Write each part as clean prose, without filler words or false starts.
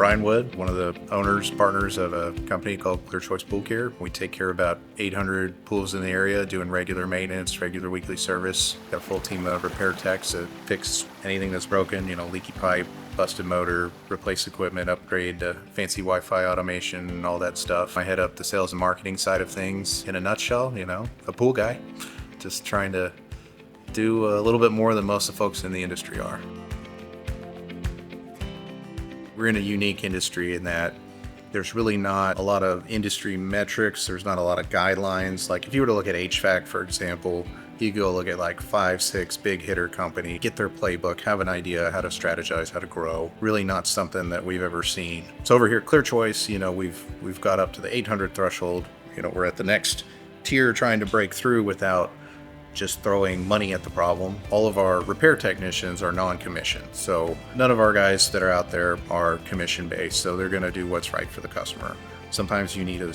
Bryan Wood, one of the owners, partners of a company called Clear Choice Pool Care. We take care of about 800 pools in the area, doing regular maintenance, regular weekly service. Got a full team of repair techs that fix anything that's broken, leaky pipe, busted motor, replace equipment, upgrade to fancy Wi-Fi automation and all that stuff. I head up the sales and marketing side of things. In a nutshell, a pool guy, just trying to do a little bit more than most of the folks in the industry are. We're in a unique industry in that there's really not a lot of industry metrics. There's not a lot of guidelines. Like if you were to look at HVAC, for example, you go look at like 5-6 big hitter company, get their playbook, have an idea how to strategize, how to grow. Really not something that we've ever seen. So over here at Clear Choice, we've got up to the 800 threshold. We're at the next tier trying to break through without just throwing money at the problem. All of our repair technicians are non-commissioned. So none of our guys that are out there are commission-based. So they're gonna do what's right for the customer. Sometimes you need a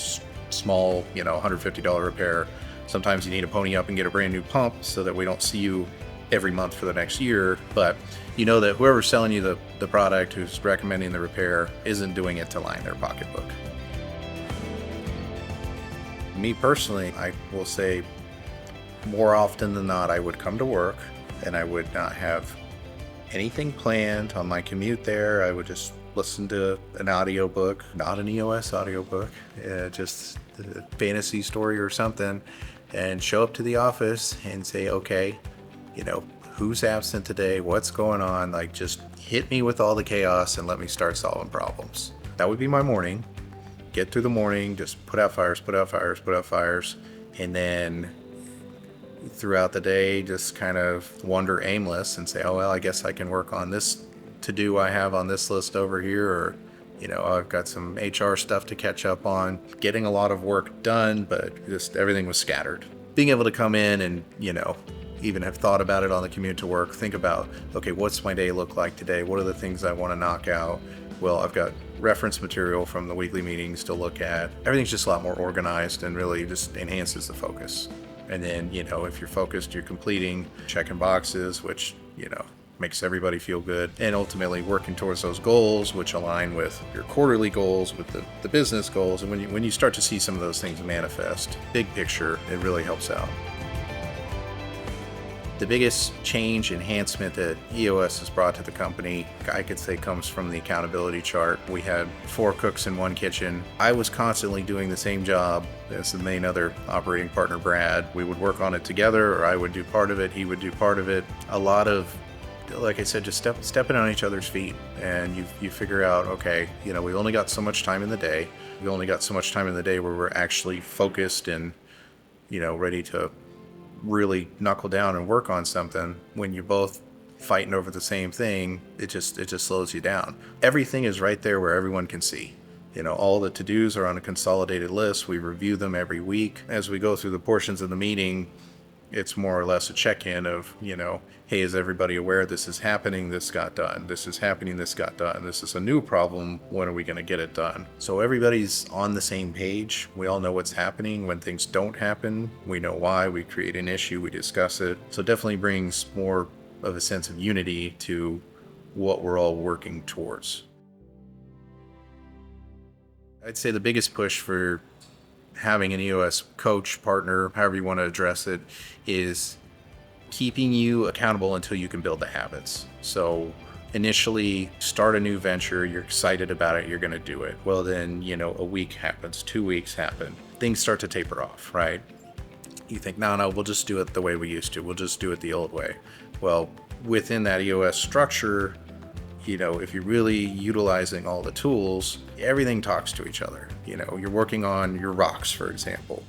small, $150 repair. Sometimes you need to pony up and get a brand new pump so that we don't see you every month for the next year. But you know that whoever's selling you the product, who's recommending the repair, isn't doing it to line their pocketbook. Me personally, I will say, more often than not, I would come to work and I would not have anything planned on my commute there. I would just listen to an audiobook, not an EOS audiobook, just a fantasy story or something, and show up to the office and say, okay, who's absent today? What's going on? Like, just hit me with all the chaos and let me start solving problems. That would be my morning. Get through the morning, just put out fires, and then throughout the day just kind of wander aimless and say, oh well, I guess I can work on this to-do I have on this list over here, or I've got some HR stuff to catch up on. Getting a lot of work done, but just everything was scattered. Being able to come in and even have thought about it on the commute to work, think about, okay, what's my day look like today? What are the things I want to knock out? Well, I've got reference material from the weekly meetings to look at. Everything's just a lot more organized and really just enhances the focus. And then, if you're focused, you're completing, checking boxes, which, makes everybody feel good, and ultimately working towards those goals, which align with your quarterly goals, with the business goals. And when you start to see some of those things manifest, big picture, it really helps out. The biggest change, enhancement that EOS has brought to the company, I could say, comes from the accountability chart. We had 4 cooks in one kitchen. I was constantly doing the same job as the main other operating partner, Brad. We would work on it together, or I would do part of it, he would do part of it. A lot of, like I said, just stepping on each other's feet, and you figure out, okay, we only got so much time in the day. We only got so much time in the day where we're actually focused and, ready to really knuckle down and work on something. When you're both fighting over the same thing, it just slows you down. Everything is right there where everyone can see. All the to-dos are on a consolidated list. We review them every week. As we go through the portions of the meeting, it's more or less a check-in of, hey, is everybody aware this is happening? This got done. This is happening. This got done. This is a new problem. When are we going to get it done? So everybody's on the same page. We all know what's happening. When things don't happen, we know why. We create an issue. We discuss it. So it definitely brings more of a sense of unity to what we're all working towards. I'd say the biggest push for having an EOS coach, partner, however you want to address it, is keeping you accountable until you can build the habits. So initially, start a new venture, you're excited about it, you're going to do it. Well, then, a week happens, 2 weeks happen. Things start to taper off, right? You think, no, we'll just do it the way we used to. We'll just do it the old way. Well, within that EOS structure, if you're really utilizing all the tools, everything talks to each other. You're working on your rocks, for example.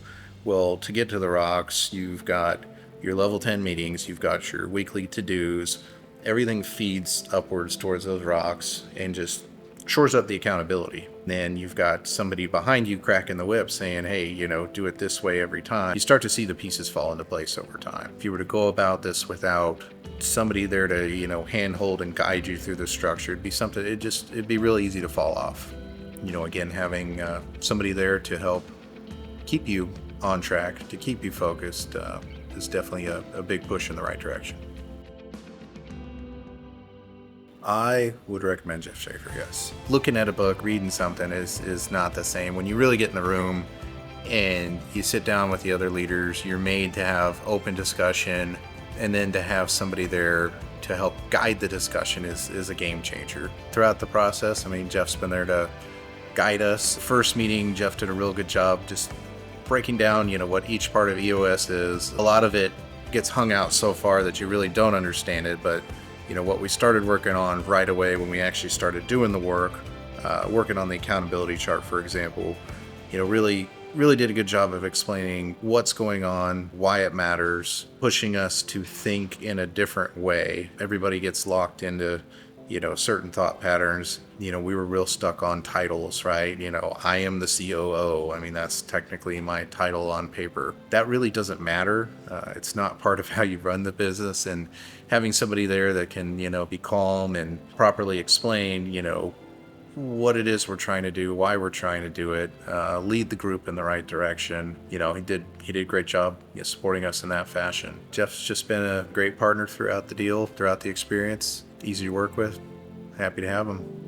Well, to get to the rocks, you've got your level 10 meetings, you've got your weekly to-dos. Everything feeds upwards towards those rocks and just shores up the accountability. Then you've got somebody behind you cracking the whip saying, hey, do it this way every time. You start to see the pieces fall into place over time. If you were to go about this without somebody there to, handhold and guide you through the structure, it'd be really easy to fall off. Again, having somebody there to help keep you on track, to keep you focused, is definitely a big push in the right direction. I would recommend Jeff Schaefer, yes. Looking at a book, reading something is not the same. When you really get in the room and you sit down with the other leaders, you're made to have open discussion, and then to have somebody there to help guide the discussion is a game changer. Throughout the process, I mean, Jeff's been there to guide us. First meeting, Jeff did a real good job just breaking down, what each part of EOS is. A lot of it gets hung out so far that you really don't understand it, but what we started working on right away when we actually started doing the work, working on the accountability chart, for example, really did a good job of explaining what's going on, why it matters, pushing us to think in a different way. Everybody gets locked into, certain thought patterns. We were real stuck on titles, right? I am the COO. I mean, that's technically my title on paper. That really doesn't matter. It's not part of how you run the business. And having somebody there that can, be calm and properly explain, what it is we're trying to do, why we're trying to do it, lead the group in the right direction. He did a great job supporting us in that fashion. Jeff's just been a great partner throughout the deal, throughout the experience. Easy to work with. Happy to have him.